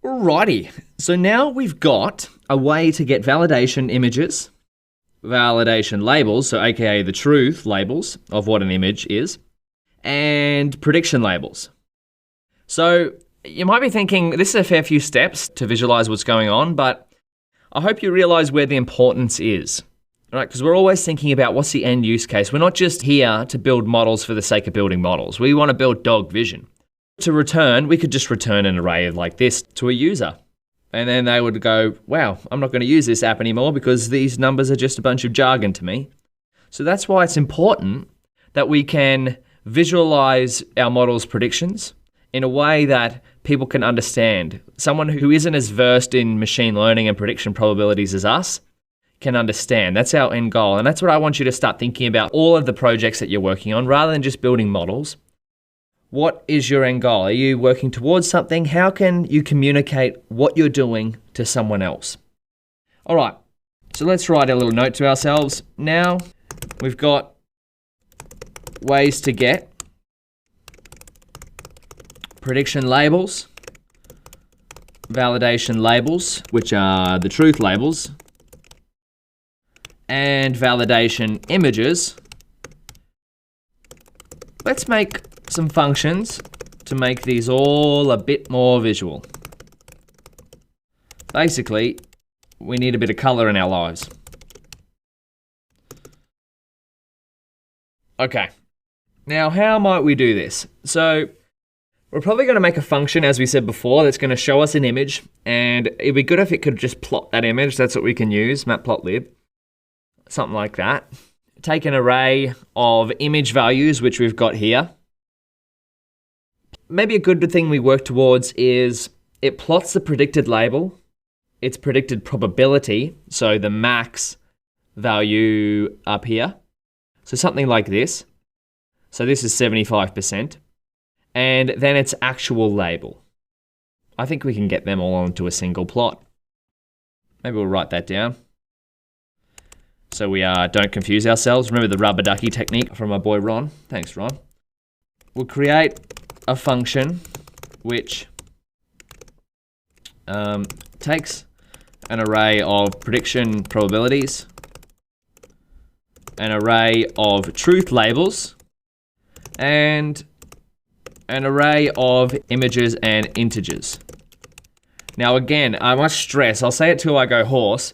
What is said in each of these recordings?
Alrighty, so now we've got a way to get validation images, validation labels, so aka the truth labels of what an image is, and prediction labels. So you might be thinking this is a fair few steps to visualize what's going on, but I hope you realize where the importance is. Right, because we're always thinking about what's the end use case. We're not just here to build models for the sake of building models. We want to build dog vision. To return, we could just return an array like this to a user. And then they would go, wow, I'm not going to use this app anymore because these numbers are just a bunch of jargon to me. So that's why it's important that we can visualize our model's predictions in a way that people can understand. Someone who isn't as versed in machine learning and prediction probabilities as us can understand. That's our end goal. And that's what I want you to start thinking about all of the projects that you're working on rather than just building models. What is your end goal? Are you working towards something? How can you communicate what you're doing to someone else? All right, so let's write a little note to ourselves. Now we've got ways to get prediction labels, validation labels, which are the truth labels, and validation images. Let's make some functions to make these all a bit more visual. Basically, we need a bit of color in our lives. Okay, now how might we do this? So we're probably going to make a function, as we said before, that's going to show us an image, and it'd be good if it could just plot that image. That's what we can use, matplotlib. Something like that. Take an array of image values, which we've got here. Maybe a good thing we work towards is it plots the predicted label, its predicted probability, so the max value up here. So something like this. So this is 75%. And then its actual label. I think we can get them all onto a single plot. Maybe we'll write that down. So we don't confuse ourselves. Remember the rubber ducky technique from my boy Ron? Thanks, Ron. We'll create a function which takes an array of prediction probabilities, an array of truth labels, and an array of images and integers. Now again, I must stress, I'll say it till I go hoarse,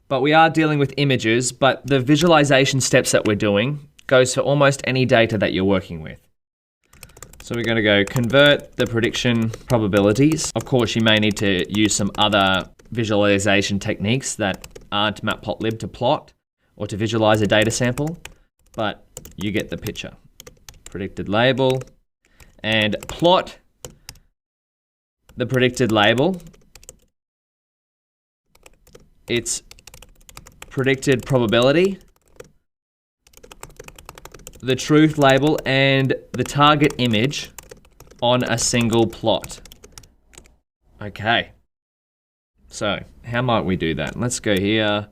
but we are dealing with images, but the visualization steps that we're doing goes for almost any data that you're working with. So we're going to go convert the prediction probabilities. Of course, you may need to use some other visualization techniques that aren't matplotlib to plot or to visualize a data sample, but you get the picture. Predicted label, and plot the predicted label. It's predicted probability, the truth label, and the target image on a single plot. Okay, so how might we do that? Let's go here.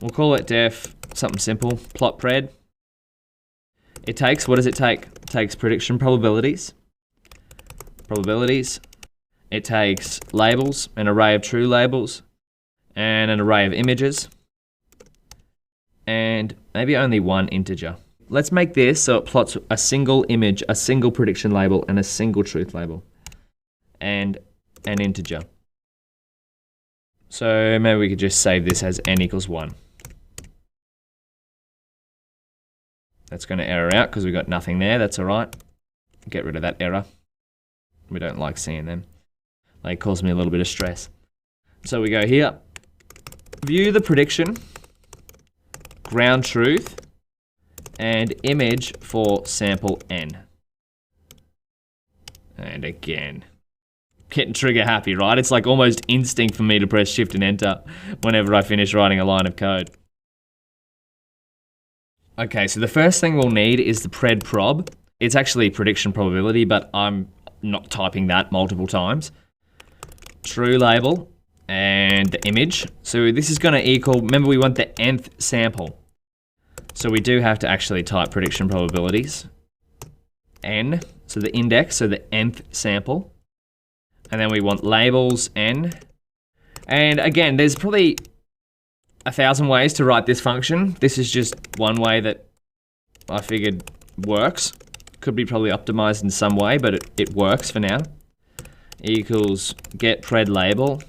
We'll call it def, something simple, plot pred. It takes, what does it take? It takes prediction probabilities. It takes labels, an array of true labels, and an array of images, and maybe only one integer. Let's make this so it plots a single image, a single prediction label, and a single truth label, and an integer. So maybe we could just save this as n equals 1. That's going to error out because we've got nothing there. That's all right. Get rid of that error. We don't like seeing them. They cause me a little bit of stress. So we go here. View the prediction, ground truth, and image for sample n. And again, getting trigger happy, right? It's like almost instinct for me to press shift and enter whenever I finish writing a line of code. Okay, so the first thing we'll need is the pred prob. It's actually prediction probability, but I'm not typing that multiple times. True label and the image. So this is going to equal, remember we want the nth sample. So we do have to actually type prediction probabilities. N, so the index, so the nth sample. And then we want labels n. And again, there's probably 1,000 ways to write this function. This is just one way that I figured works. Could be probably optimized in some way, but it works for now. Equals get pred label.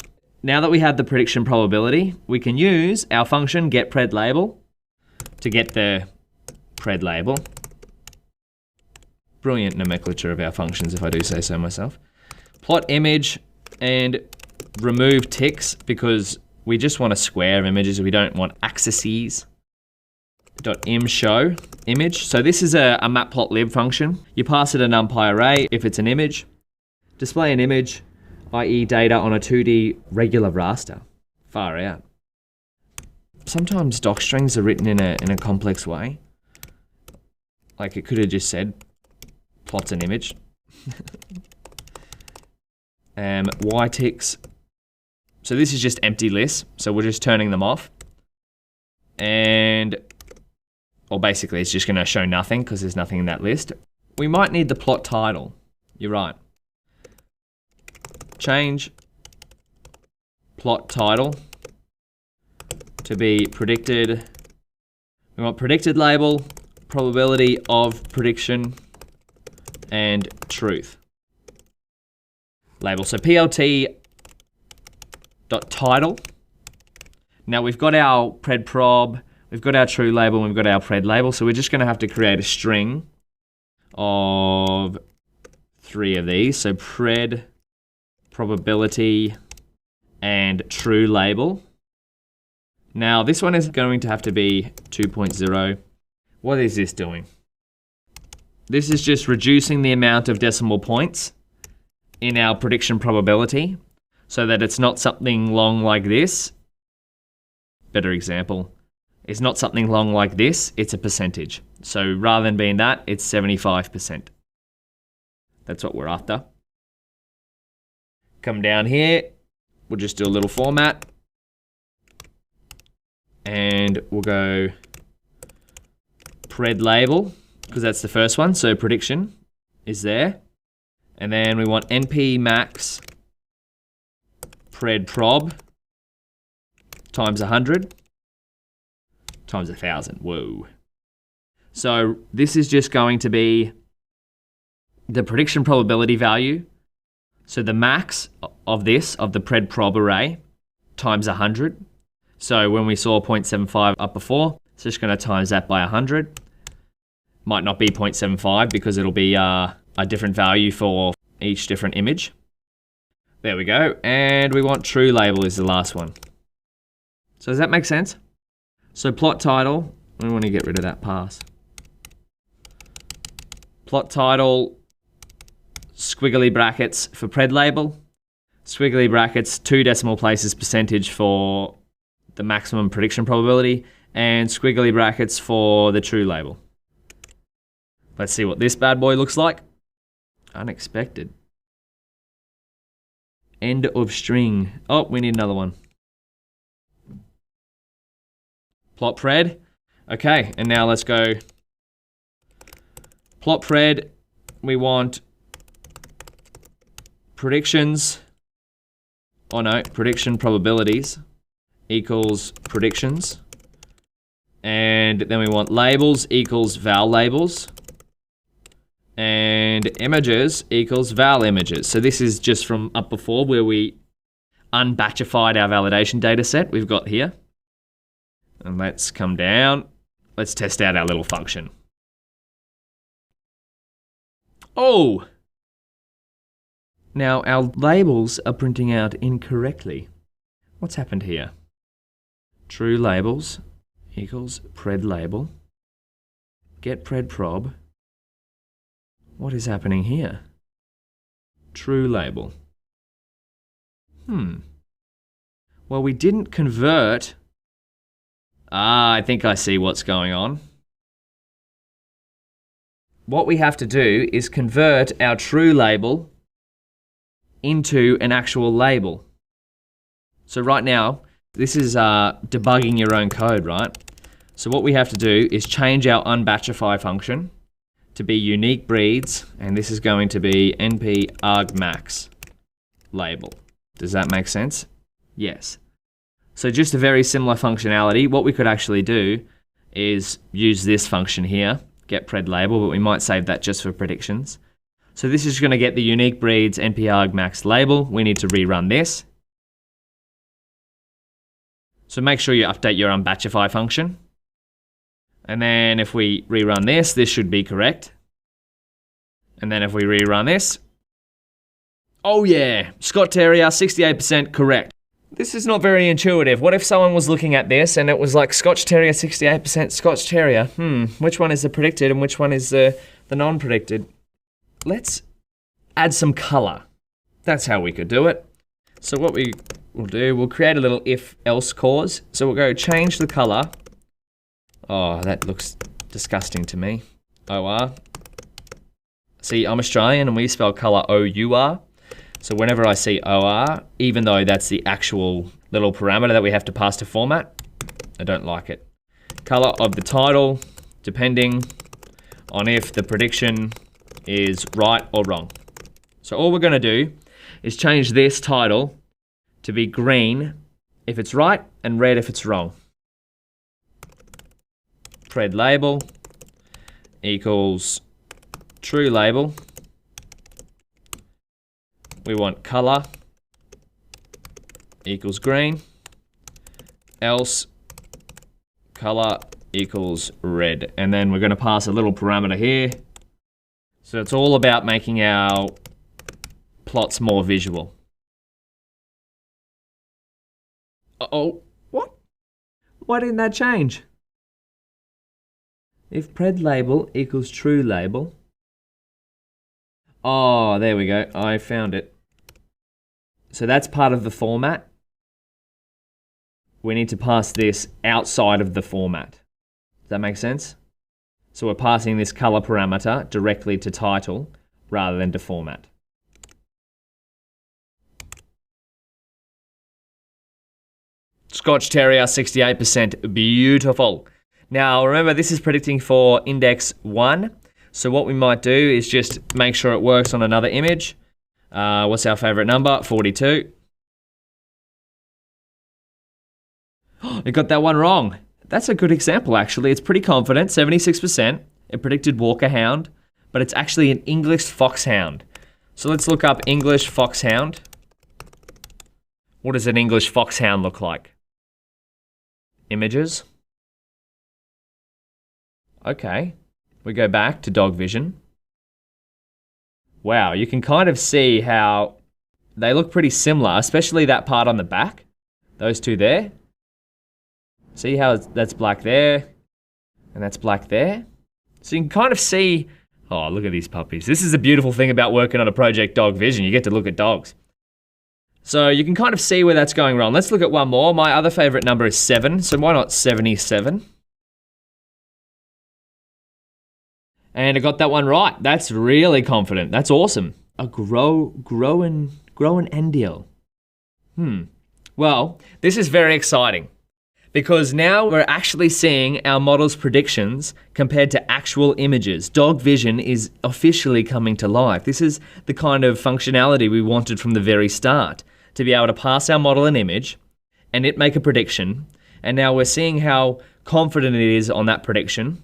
Now that we have the prediction probability, we can use our function get pred label to get the pred label. Brilliant nomenclature of our functions, if I do say so myself. Plot image and remove ticks because we just want a square of images. We don't want axes. .imShow image. So this is a matplotlib function. You pass it a numpy array if it's an image. Display an image, i.e. data on a 2D regular raster. Far out. Sometimes docstrings are written in a complex way. Like it could have just said plots an image. Y ticks. So this is just empty lists. So we're just turning them off. Or basically it's just going to show nothing because there's nothing in that list. We might need the plot title. You're right. Change plot title to be predicted. We want predicted label, probability of prediction, and truth. Label. So plt.title. Now we've got our pred prob, we've got our true label, and we've got our pred label. So we're just going to have to create a string of 3 of these. So pred, probability, and true label. Now this one is going to have to be 2.0. What is this doing? This is just reducing the amount of decimal points in our prediction probability so that it's not something long like this. Better example. It's not something long like this, it's a percentage. So rather than being that, it's 75%. That's what we're after. Come down here, we'll just do a little format. And we'll go pred label, because that's the first one, so prediction is there. And then we want np max pred prob times 100 times 1,000. Whoa. So this is just going to be the prediction probability value. So the max of this, of the pred prob array, times 100. So when we saw 0.75 up before, it's just going to times that by 100. Might not be 0.75 because it'll be a different value for each different image. There we go. And we want true label is the last one. So does that make sense? So plot title, we want to get rid of that pass. Plot title, squiggly brackets for pred label, squiggly brackets, 2 decimal places percentage for the maximum prediction probability, and squiggly brackets for the true label. Let's see what this bad boy looks like. Unexpected. End of string. Oh, we need another one. Plot pred. Okay, and now let's go. Plot pred. We want predictions. Oh no, prediction probabilities equals predictions. And then we want labels equals val labels. And images equals val images. So this is just from up before where we unbatchified our validation data set we've got here. And let's come down. Let's test out our little function. Oh! Now our labels are printing out incorrectly. What's happened here? True labels equals pred label. Get pred prob. What is happening here? True label. Well, we didn't convert. I think I see what's going on. What we have to do is convert our true label into an actual label. So right now, this is debugging your own code, right? So what we have to do is change our unbatchify function to be unique breeds, and this is going to be np argmax label. Does that make sense? Yes. So just a very similar functionality. What we could actually do is use this function here, get pred label, but we might save that just for predictions. So this is going to get the unique breeds NP argmax label. We need to rerun this. So make sure you update your unbatchify function. And then if we rerun this, this should be correct. And then if we rerun this, oh yeah, Scott Terrier, 68% correct. This is not very intuitive. What if someone was looking at this and it was like Scotch Terrier, 68% Scotch Terrier? Which one is the predicted and which one is the non-predicted? Let's add some color. That's how we could do it. So what we will do, we'll create a little if-else clause. So we'll go change the color. Oh, that looks disgusting to me. OR. See, I'm Australian and we spell color O-U-R. So whenever I see OR, even though that's the actual little parameter that we have to pass to format, I don't like it. Color of the title, depending on if the prediction is right or wrong. So all we're going to do is change this title to be green if it's right and red if it's wrong. Pred label equals true label. We want color equals green, else color equals red. And then we're going to pass a little parameter here. So it's all about making our plots more visual. Uh-oh, what? Why didn't that change? If pred label equals true label. Oh, there we go. I found it. So that's part of the format. We need to pass this outside of the format. Does that make sense? So we're passing this color parameter directly to title rather than to format. Scotch Terrier, 68%. Beautiful. Now remember, this is predicting for index 1. So what we might do is just make sure it works on another image. What's our favorite number? 42. It got that one wrong. That's a good example, actually. It's pretty confident, 76%. It predicted Walker Hound, but it's actually an English Foxhound. So let's look up English Foxhound. What does an English Foxhound look like? Images. Okay. We go back to dog vision. Wow, you can kind of see how they look pretty similar, especially that part on the back. Those two there. See how that's black there and that's black there? So you can kind of see, oh, look at these puppies. This is the beautiful thing about working on a project dog vision. You get to look at dogs. So you can kind of see where that's going wrong. Let's look at one more. My other favorite number is 7, so why not 77? And I got that one right. That's really confident. That's awesome. A Groen Endiel. Well, this is very exciting because now we're actually seeing our model's predictions compared to actual images. Dog vision is officially coming to life. This is the kind of functionality we wanted from the very start, to be able to pass our model an image and it make a prediction. And now we're seeing how confident it is on that prediction.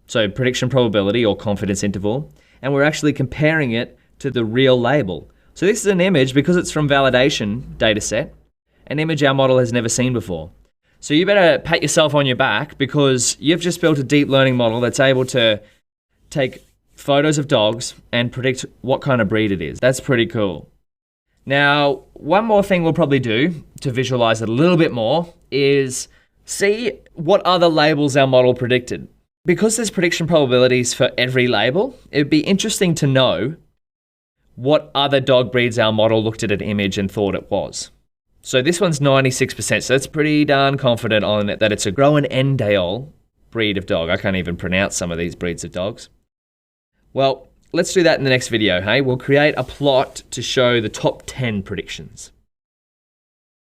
So prediction probability or confidence interval, and we're actually comparing it to the real label. So this is an image, because it's from validation dataset, an image our model has never seen before. So you better pat yourself on your back because you've just built a deep learning model that's able to take photos of dogs and predict what kind of breed it is. That's pretty cool. Now, one more thing we'll probably do to visualize it a little bit more is see what other labels our model predicted. Because there's prediction probabilities for every label, it'd be interesting to know what other dog breeds our model looked at an image and thought it was. So this one's 96%, so that's pretty darn confident on it that it's a Groen Endiel breed of dog. I can't even pronounce some of these breeds of dogs. Well, let's do that in the next video, hey? We'll create a plot to show the top 10 predictions.